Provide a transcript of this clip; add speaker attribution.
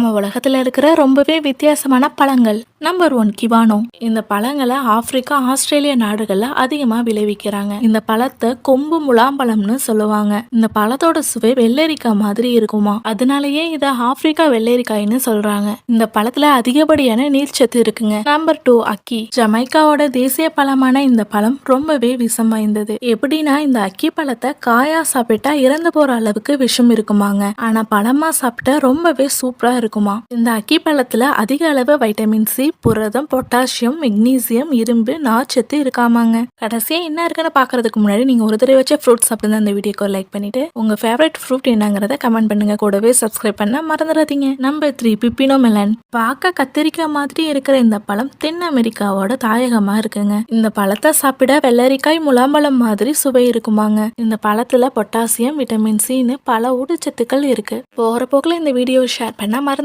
Speaker 1: நம்ம உலகத்துல இருக்கிற ரொம்பவே வித்தியாசமான பழங்கள். நம்பர் 1 கிவானோ. இந்த பழங்களை ஆப்பிரிக்கா, ஆஸ்திரேலியா நாடுகள்ல அதிகமா விளைவிக்கிறாங்க. இந்த பழத்தை கொம்பு முலாம்பழம்னு சொல்லுவாங்க. இந்த பழத்தோட சுவை வெள்ளரிக்காய் மாதிரி இருக்குமா, அதனாலயே இத ஆப்பிரிக்கா வெள்ளரிக்காய்னு சொல்றாங்க. இந்த பழத்துல அதிகப்படியான நீர்ச்சத்து இருக்குங்க. நம்பர் 2 அக்கி. ஜமைக்காவோட தேசிய பழமான இந்த பழம் ரொம்பவே விஷம் வாய்ந்தது. எப்படின்னா, இந்த அக்கி பழத்தை காயா சாப்பிட்டா இறந்து போற அளவுக்கு விஷம் இருக்குமாங்க. ஆனா பழமா சாப்பிட்டா ரொம்பவே சூப்பரா இருக்குமா. இந்த அக்கி பழத்துல அதிக அளவு வைட்டமின் சி, புரதம், பொட்டாசியம், மெக்னீசியம், இரும்பு, நார்ச்சத்து இருக்காமாங்க. கடைசியா என்ன இருக்குன்னு பாக்குறதுக்கு முன்னாடி நீங்க ஒரு தடவை வச்ச ஃப்ரூட்ஸ் சாப்பிட்டு அந்த வீடியோக்கு லைக் பண்ணிட்டு உங்க ஃபேவரட் ஃப்ரூட் என்னங்கறத கமெண்ட் பண்ணுங்க. கூடவே சப்ஸ்கிரைப் பண்ண மறந்துடாதீங்க. Number 3 pepino melon. பார்க்க கத்திரிக்காய் மாதிரி இருக்கிற இந்த பழம் தென் அமெரிக்காவோட தாயகமா இருக்குங்க. இந்த பழத்தை சாப்பிட வெள்ளரிக்காய், முலாம்பழம் மாதிரி சுவை இருக்குமாங்க. இந்த பழத்துல பொட்டாசியம், விட்டமின் சின்னு பல ஊட்டச்சத்துக்கள் இருக்கு. போற போக்குல இந்த வீடியோ ஷேர் பண்ண மறந்து